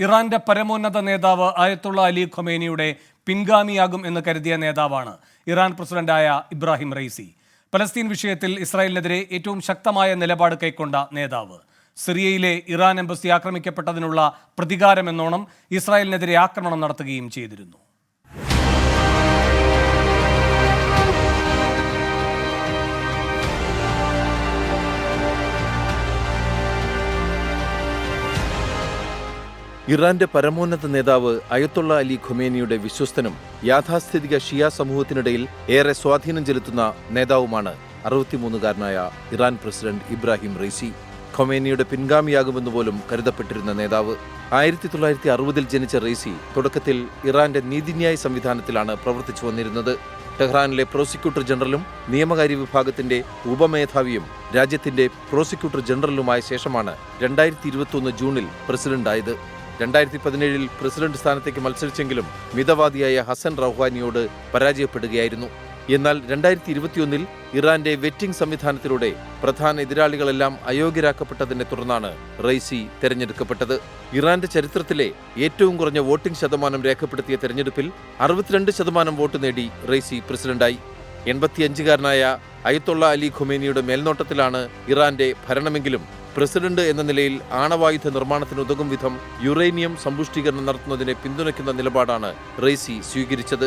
ഇറാന്റെ പരമോന്നത നേതാവ് ആയത്തുള്ള അലി ഖൊമേനിയുടെ പിൻഗാമിയാകും എന്ന് കരുതിയ നേതാവാണ് ഇറാൻ പ്രസിഡന്റായ ഇബ്രാഹിം റൈസി. പലസ്തീൻ വിഷയത്തിൽ ഇസ്രായേലിനെതിരെ ഏറ്റവും ശക്തമായ നിലപാട് കൈക്കൊണ്ട നേതാവ്. സിറിയയിലെ ഇറാൻ എംബസി ആക്രമിക്കപ്പെട്ടതിനുള്ള പ്രതികാരമെന്നോണം ഇസ്രായേലിനെതിരെ ആക്രമണം നടത്തുകയും ചെയ്തിരുന്നു. ഇറാന്റെ പരമോന്നത നേതാവ് അയത്തുള്ള അലി ഖൊമേനിയുടെ വിശ്വസ്തനും യാഥാസ്ഥിതിക ഷിയ സമൂഹത്തിനിടയിൽ ഏറെ സ്വാധീനം ചെലുത്തുന്ന നേതാവുമാണ് 63-കാരനായ ഇറാൻ പ്രസിഡന്റ് ഇബ്രാഹിം റൈസി. ഖൊമേനിയുടെ പിൻഗാമിയാകുമെന്ന് പോലും കരുതപ്പെട്ടിരുന്ന നേതാവ്. 1960-ൽ ജനിച്ച റൈസി തുടക്കത്തിൽ ഇറാന്റെ നീതിന്യായ സംവിധാനത്തിലാണ് പ്രവർത്തിച്ചു വന്നിരുന്നത്. ടെഹ്റാനിലെ പ്രോസിക്യൂട്ടർ ജനറലും നിയമകാര്യ വിഭാഗത്തിന്റെ ഉപമേധാവിയും രാജ്യത്തിന്റെ പ്രോസിക്യൂട്ടർ ജനറലുമായ ശേഷമാണ് 2021 ജൂണിൽ പ്രസിഡന്റായത്. 2017-ൽ പ്രസിഡന്റ് സ്ഥാനത്തേക്ക് മത്സരിച്ചെങ്കിലും മിതവാദിയായ ഹസൻ റൗഹാനിയോട് പരാജയപ്പെടുകയായിരുന്നു. എന്നാൽ 2021-ൽ ഇറാന്റെ വെറ്റിംഗ് സംവിധാനത്തിലൂടെ പ്രധാന എതിരാളികളെല്ലാം അയോഗ്യരാക്കപ്പെട്ടതിനെ തുടർന്നാണ് റൈസി തെരഞ്ഞെടുക്കപ്പെട്ടത്. ഇറാന്റെ ചരിത്രത്തിലെ ഏറ്റവും കുറഞ്ഞ വോട്ടിംഗ് ശതമാനം രേഖപ്പെടുത്തിയ തെരഞ്ഞെടുപ്പിൽ 62% വോട്ട് നേടി റൈസി പ്രസിഡന്റായി. 85-കാരനായ അയത്തുള്ള അലി ഖൊമേനിയുടെ മേൽനോട്ടത്തിലാണ് ഇറാന്റെ ഭരണമെങ്കിലും പ്രസിഡന്റ് എന്ന നിലയിൽ ആണവായുധ നിർമ്മാണത്തിനുതകും വിധം യുറേനിയം സമ്പുഷ്ടീകരണം നടത്തുന്നതിനെ പിന്തുണയ്ക്കുന്ന നിലപാടാണ് റൈസി സ്വീകരിച്ചത്.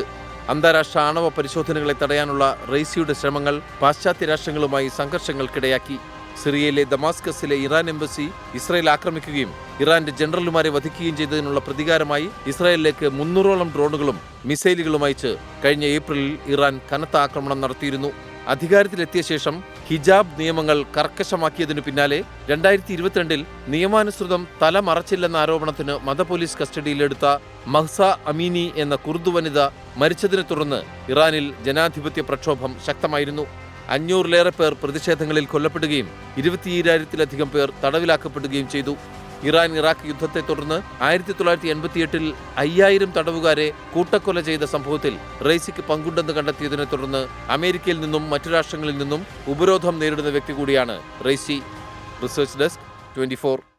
അന്താരാഷ്ട്ര ആണവ പരിശോധനകളെ തടയാനുള്ള റൈസിയുടെ ശ്രമങ്ങൾ പാശ്ചാത്യ രാഷ്ട്രങ്ങളുമായി സംഘർഷങ്ങൾക്കിടയാക്കി. സിറിയയിലെ ദമാസ്കസിലെ ഇറാൻ എംബസി ഇസ്രായേൽ ആക്രമിക്കുകയും ഇറാന്റെ ജനറലുമാരെ വധിക്കുകയും ചെയ്തതിനുള്ള പ്രതികാരമായി ഇസ്രായേലിലേക്ക് 300ഓളം ഡ്രോണുകളും മിസൈലുകളും അയച്ച് കഴിഞ്ഞ ഏപ്രിലിൽ ഇറാൻ കനത്ത ആക്രമണം നടത്തിയിരുന്നു. അധികാരത്തിലെത്തിയ ശേഷം ഹിജാബ് നിയമങ്ങൾ കർക്കശമാക്കിയതിനു പിന്നാലെ 2022-ൽ നിയമാനുസൃതം തല മറച്ചില്ലെന്ന ആരോപണത്തിന് മതപോലീസ് കസ്റ്റഡിയിലെടുത്ത മഹ്സ അമീനി എന്ന കുർദു വനിത മരിച്ചതിനെ തുടർന്ന് ഇറാനിൽ ജനാധിപത്യ പ്രക്ഷോഭം ശക്തമായിരുന്നു. 500-ലേറെ പേർ പ്രതിഷേധങ്ങളിൽ കൊല്ലപ്പെടുകയും 22,000-ലധികം പേർ തടവിലാക്കപ്പെടുകയും ചെയ്തു. ഇറാൻ ഇറാഖ് യുദ്ധത്തെ തുടർന്ന് 1988-ൽ 5000 തടവുകാരെ കൂട്ടക്കൊല ചെയ്ത സംഭവത്തിൽ റൈസിക്ക് പങ്കുണ്ടെന്ന് കണ്ടെത്തിയതിനെ തുടർന്ന് അമേരിക്കയിൽ നിന്നും മറ്റു രാഷ്ട്രങ്ങളിൽ നിന്നും ഉപരോധം നേരിടുന്ന വ്യക്തി കൂടിയാണ് റൈസി. Research desk 24.